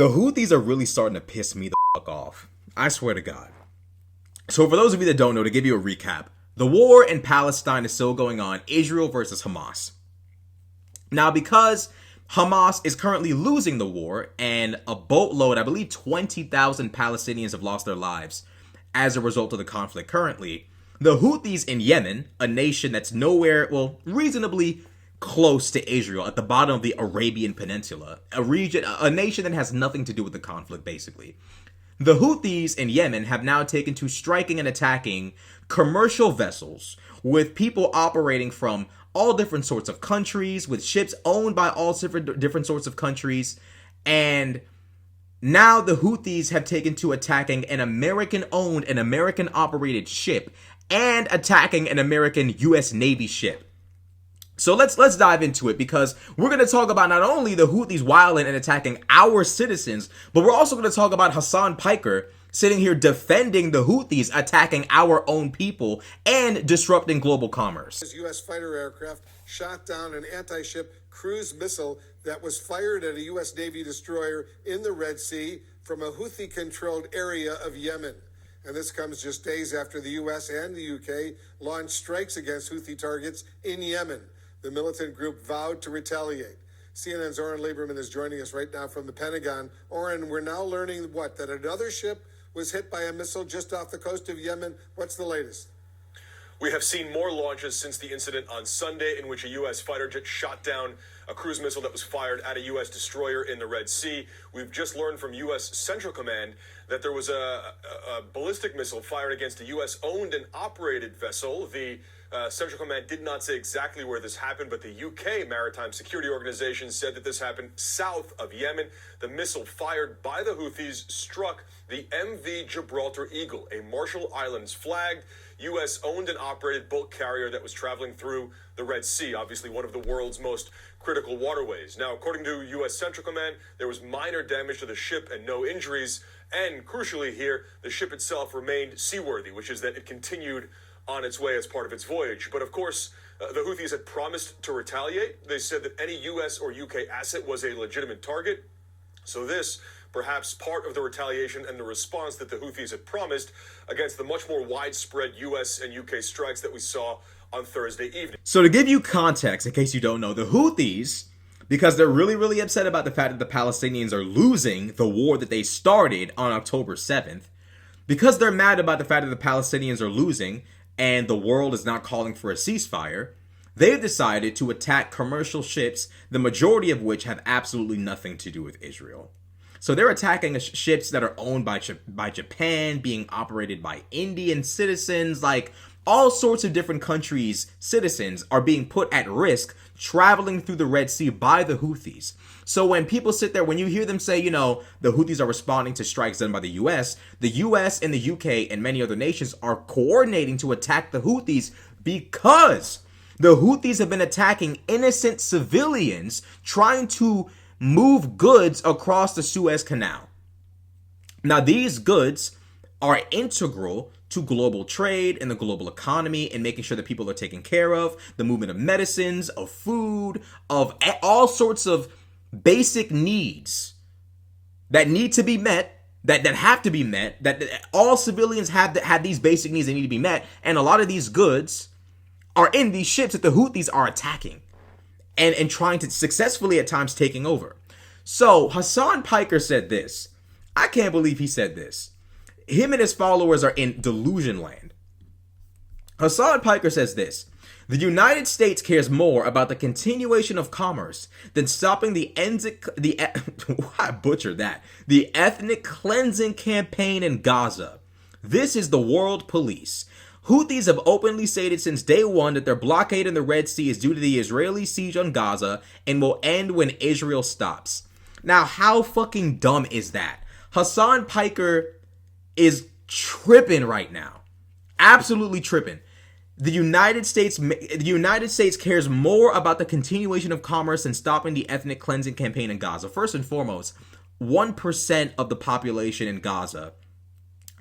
The Houthis are really starting to piss me the fuck off. I swear to God. So for those of you that don't know, to give you a recap, the war in Palestine is still going on, Israel versus Hamas. Now, because Hamas is currently losing the war, and a boatload, I believe 20,000 Palestinians have lost their lives as a result of the conflict currently, the Houthis in Yemen, a nation that's nowhere, well, reasonably close to Israel, at the bottom of the Arabian Peninsula, a nation that has nothing to do with the conflict, basically. The Houthis in Yemen have now taken to striking and attacking commercial vessels with people operating from all different sorts of countries, with ships owned by all different sorts of countries. And now the Houthis have taken to attacking an American-owned and American-operated ship and attacking an American U.S. Navy ship. So let's dive into it, because we're going to talk about not only the Houthis wilding and attacking our citizens, but we're also going to talk about Hasan Piker sitting here defending the Houthis attacking our own people and disrupting global commerce. U.S. fighter aircraft shot down an anti-ship cruise missile that was fired at a U.S. Navy destroyer in the Red Sea from a Houthi-controlled area of Yemen. And this comes just days after the U.S. and the U.K. launched strikes against Houthi targets in Yemen. The militant group vowed to retaliate. CNN's Oren Lieberman is joining us right now from the Pentagon. Oren, we're now learning what? That another ship was hit by a missile just off the coast of Yemen. What's the latest? We have seen more launches since the incident on Sunday, in which a U.S. fighter jet shot down a cruise missile that was fired at a U.S. destroyer in the Red Sea. We've just learned from U.S. Central Command that there was a ballistic missile fired against a U.S.-owned and operated vessel. The Central Command did not say exactly where this happened, but the UK Maritime Security Organization said that this happened south of Yemen. The missile fired by the Houthis struck the MV Gibraltar Eagle, a Marshall Islands flagged, U.S.-owned and operated bulk carrier that was traveling through the Red Sea, obviously one of the world's most critical waterways. Now, according to U.S. Central Command, there was minor damage to the ship and no injuries. And crucially here, the ship itself remained seaworthy, which is that it continued on its way as part of its voyage. But of course, the Houthis had promised to retaliate. They said that any U.S. or U.K. asset was a legitimate target. So this, perhaps part of the retaliation and the response that the Houthis had promised against the much more widespread U.S. and U.K. strikes that we saw on Thursday evening. So to give you context, in case you don't know, the Houthis, because they're really upset about the fact that the Palestinians are losing the war that they started on October 7th, because they're mad about the fact that the Palestinians are losing and the world is not calling for a ceasefire, they've decided to attack commercial ships, the majority of which have absolutely nothing to do with Israel. So they're attacking ships that are owned by Japan, being operated by Indian citizens, like all sorts of different countries' citizens are being put at risk traveling through the Red Sea by the Houthis. So when people sit there, when you hear them say, you know, the Houthis are responding to strikes done by the U.S. and the UK and many other nations are coordinating to attack the Houthis because the Houthis have been attacking innocent civilians trying to move goods across the Suez Canal. Now, these goods are integral to global trade and the global economy and making sure that people are taken care of, the movement of medicines, of food, of all sorts of basic needs that need to be met, that have to be met, that all civilians have these basic needs that need to be met. And a lot of these goods are in these ships that the Houthis are attacking and trying to successfully at times taking over. So Hasan Piker said this. I can't believe he said this. Him and his followers are in delusion land. Hasan Piker says this: the United States cares more about the continuation of commerce than stopping the ethnic cleansing campaign in Gaza. This is the world police. Houthis have openly stated since day one that their blockade in the Red Sea is due to the Israeli siege on Gaza and will end when Israel stops. Now, how fucking dumb is that? Hasan Piker is tripping right now. Absolutely tripping. The United States cares more about the continuation of commerce than stopping the ethnic cleansing campaign in Gaza. First and foremost, 1% of the population in Gaza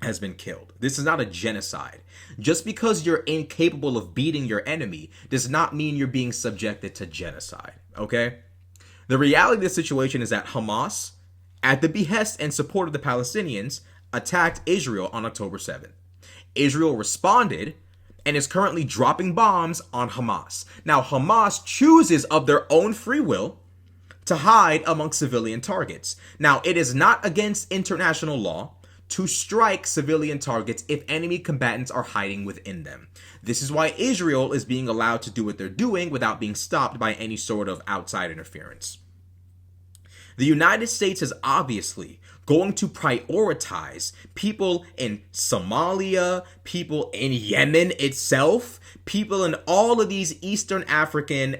has been killed. This is not a genocide. Just because you're incapable of beating your enemy does not mean you're being subjected to genocide, okay? The reality of the situation is that Hamas at the behest and support of the Palestinians, attacked Israel on October 7th. Israel responded and is currently dropping bombs on Hamas. Now, Hamas chooses of their own free will to hide among civilian targets. Now, it is not against international law to strike civilian targets if enemy combatants are hiding within them. This is why Israel is being allowed to do what they're doing without being stopped by any sort of outside interference. The United States is obviously going to prioritize people in Somalia, people in Yemen itself, people in all of these Eastern African,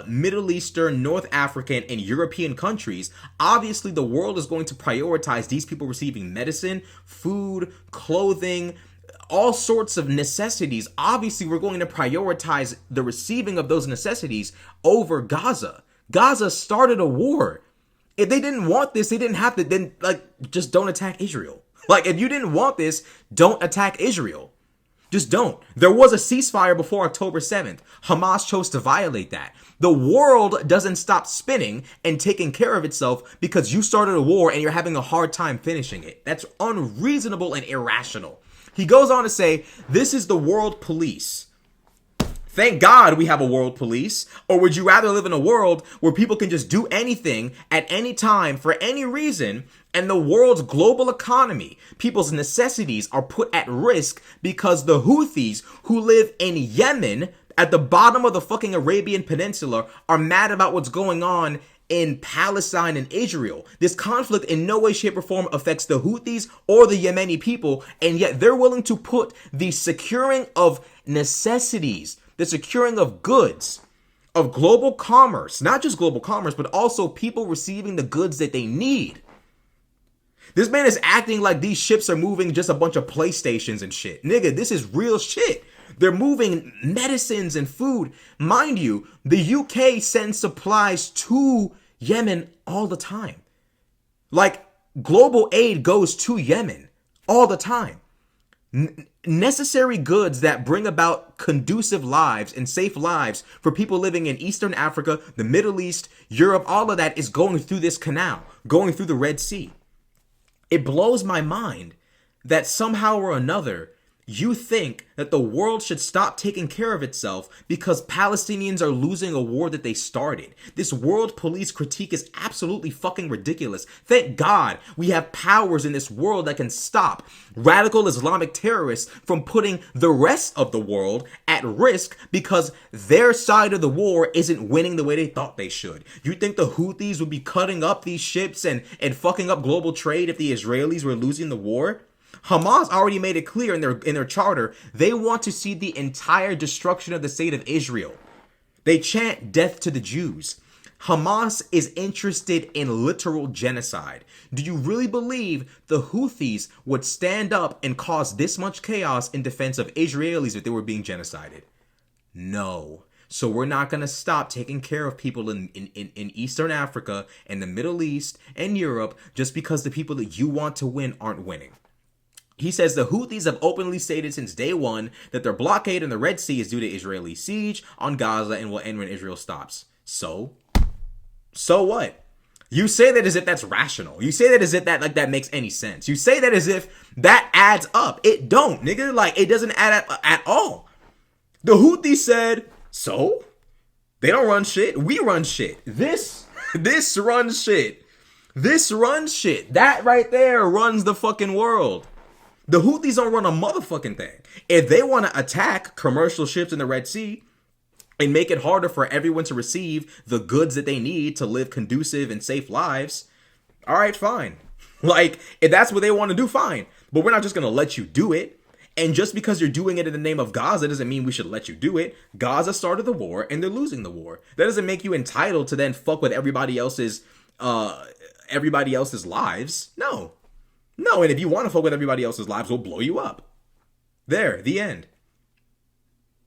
Middle Eastern, North African, and European countries. Obviously, the world is going to prioritize these people receiving medicine, food, clothing, all sorts of necessities. Obviously, we're going to prioritize the receiving of those necessities over Gaza. Gaza started a war. If they didn't want this, they didn't have to, then, just don't attack Israel. If you didn't want this, don't attack Israel. Just don't. There was a ceasefire before October 7th. Hamas chose to violate that. The world doesn't stop spinning and taking care of itself because you started a war and you're having a hard time finishing it. That's unreasonable and irrational. He goes on to say, this is the world police. Thank God we have a world police. Or would you rather live in a world where people can just do anything at any time for any reason, and the world's global economy, people's necessities are put at risk because the Houthis who live in Yemen at the bottom of the fucking Arabian Peninsula are mad about what's going on in Palestine and Israel? This conflict in no way, shape, or form affects the Houthis or the Yemeni people, and yet they're willing to put the securing of necessities, the securing of goods, of global commerce, not just global commerce, but also people receiving the goods that they need. This man is acting like these ships are moving just a bunch of PlayStations and shit. Nigga, this is real shit. They're moving medicines and food. Mind you, the UK sends supplies to Yemen all the time. Global aid goes to Yemen all the time. Necessary goods that bring about conducive lives and safe lives for people living in Eastern Africa, the Middle East, Europe, all of that is going through this canal, going through the Red Sea. It blows my mind that somehow or another you think that the world should stop taking care of itself because Palestinians are losing a war that they started. This world police critique is absolutely fucking ridiculous. Thank God we have powers in this world that can stop radical Islamic terrorists from putting the rest of the world at risk because their side of the war isn't winning the way they thought they should. You think the Houthis would be cutting up these ships and fucking up global trade if the Israelis were losing the war? Hamas already made it clear in their charter they want to see the entire destruction of the state of Israel. They chant death to the Jews. Hamas is interested in literal genocide. Do you really believe the Houthis would stand up and cause this much chaos in defense of Israelis if they were being genocided? No. So we're not going to stop taking care of people in Eastern Africa and the Middle East and Europe just because the people that you want to win aren't winning. He says the Houthis have openly stated since day one that their blockade in the Red Sea is due to Israeli siege on Gaza and will end when Israel stops. So what? You say that as if that's rational. You say that as if that makes any sense. You say that as if that adds up. It don't, nigga. It doesn't add up at all. The Houthis said, so? They don't run shit. We run shit. This runs shit. This runs shit. That right there runs the fucking world. The Houthis don't run a motherfucking thing. If they want to attack commercial ships in the Red Sea and make it harder for everyone to receive the goods that they need to live conducive and safe lives, all right, fine. If that's what they want to do, fine. But we're not just going to let you do it. And just because you're doing it in the name of Gaza doesn't mean we should let you do it. Gaza started the war and they're losing the war. That doesn't make you entitled to then fuck with everybody else's lives. No, and if you want to fuck with everybody else's lives, we'll blow you up. There, the end.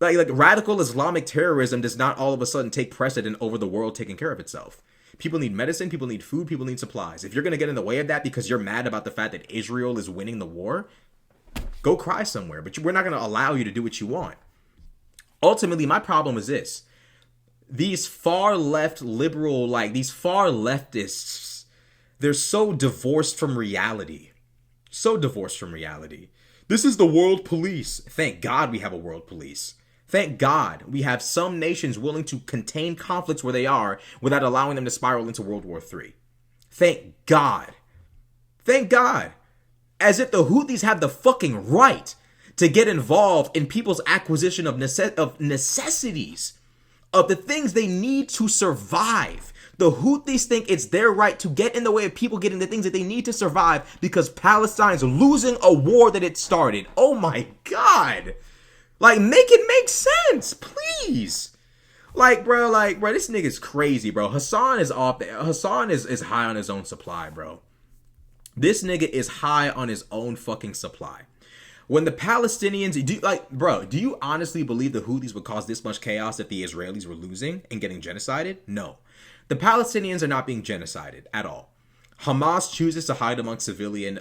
Radical Islamic terrorism does not all of a sudden take precedent over the world taking care of itself. People need medicine, people need food, people need supplies. If you're going to get in the way of that because you're mad about the fact that Israel is winning the war, go cry somewhere. But we're not going to allow you to do what you want. Ultimately, my problem is this. These far left liberal, these far leftists, They're so divorced from reality. So divorced from reality. This is the world police. Thank God we have a world police. Thank God we have some nations willing to contain conflicts where they are without allowing them to spiral into World War III. Thank God. Thank God. As if the Houthis have the fucking right to get involved in people's acquisition of necessities, of the things they need to survive. The Houthis think it's their right to get in the way of people getting the things that they need to survive because Palestine's losing a war that it started. Oh my God. Like, make it make sense, please. Like, bro, this nigga's crazy, bro. Hasan is off there. Hasan is high on his own supply, bro. This nigga is high on his own fucking supply. When the Palestinians, do you honestly believe the Houthis would cause this much chaos if the Israelis were losing and getting genocided? No. The Palestinians are not being genocided at all. Hamas chooses to hide among civilian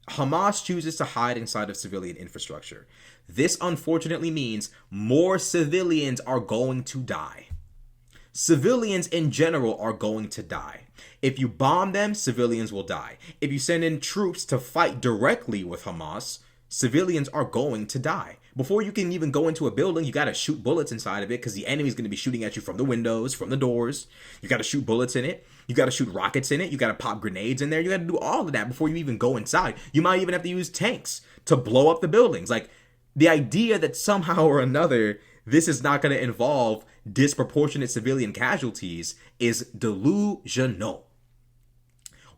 Hamas chooses to hide inside of civilian infrastructure. This unfortunately means more civilians are going to die. Civilians in general are going to die. If you bomb them, civilians will die. If you send in troops to fight directly with Hamas, civilians are going to die. Before you can even go into a building, you got to shoot bullets inside of it because the enemy's going to be shooting at you from the windows, from the doors. You got to shoot bullets in it. You got to shoot rockets in it. You got to pop grenades in there. You got to do all of that before you even go inside. You might even have to use tanks to blow up the buildings. Like, the idea that somehow or another this is not going to involve disproportionate civilian casualties is delusional.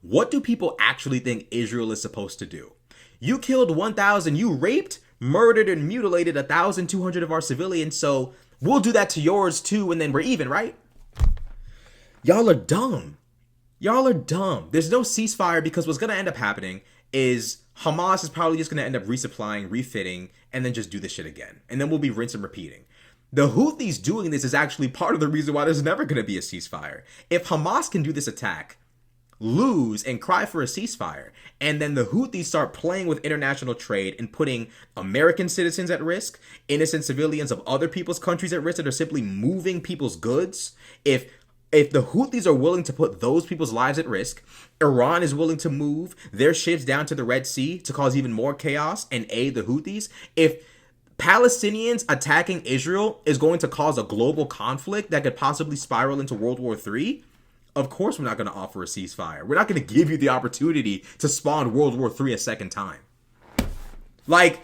What do people actually think Israel is supposed to do? You killed 1,000, you raped, murdered, and mutilated 1,200 of our civilians, so we'll do that to yours too, and then we're even, right? Y'all are dumb. Y'all are dumb. There's no ceasefire because what's going to end up happening is Hamas is probably just going to end up resupplying, refitting, and then just do this shit again. And then we'll be rinse and repeating. The Houthis doing this is actually part of the reason why there's never going to be a ceasefire. If Hamas can do this attack, lose, and cry for a ceasefire, and then the Houthis start playing with international trade and putting American citizens at risk, innocent civilians of other people's countries at risk that are simply moving people's goods, if the Houthis are willing to put those people's lives at risk, Iran is willing to move their ships down to the Red Sea to cause even more chaos and aid the Houthis, if Palestinians attacking Israel is going to cause a global conflict that could possibly spiral into World War III, of course we're not going to offer a ceasefire. We're not going to give you the opportunity to spawn World War III a second time. Like,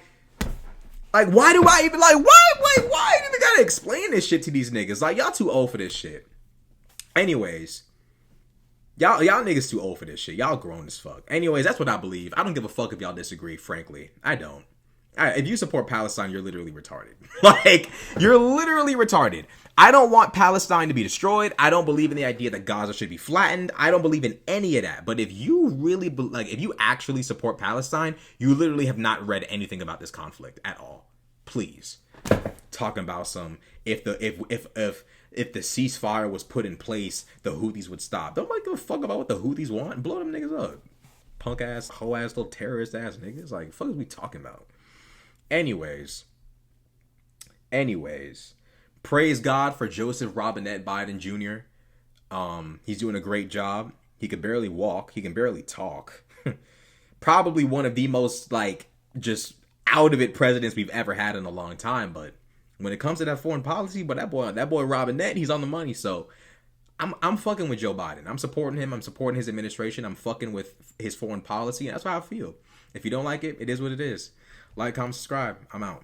why do I even, why do we gotta explain this shit to these niggas? Like, y'all too old for this shit. Anyways, y'all niggas too old for this shit. Y'all grown as fuck. Anyways, that's what I believe. I don't give a fuck if y'all disagree, frankly. I don't. If you support Palestine, you're literally retarded. Like, you're literally retarded. I don't want Palestine to be destroyed. I don't believe in the idea that Gaza should be flattened. I don't believe in any of that. But if you really, if you actually support Palestine, you literally have not read anything about this conflict at all. Please. Talking about some, if the ceasefire was put in place, the Houthis would stop. Don't give a fuck about what the Houthis want. Blow them niggas up. Punk ass, hoe ass, little terrorist ass niggas. Like, fuck is we talking about? Anyways, praise God for Joseph Robinette Biden Jr. He's doing a great job. He can barely walk. He can barely talk. Probably one of the most, just out of it presidents we've ever had in a long time. But when it comes to that foreign policy, but that boy Robinette, he's on the money. So I'm fucking with Joe Biden. I'm supporting him. I'm supporting his administration. I'm fucking with his foreign policy. And that's how I feel. If you don't like it, it is what it is. Like, comment, subscribe. I'm out.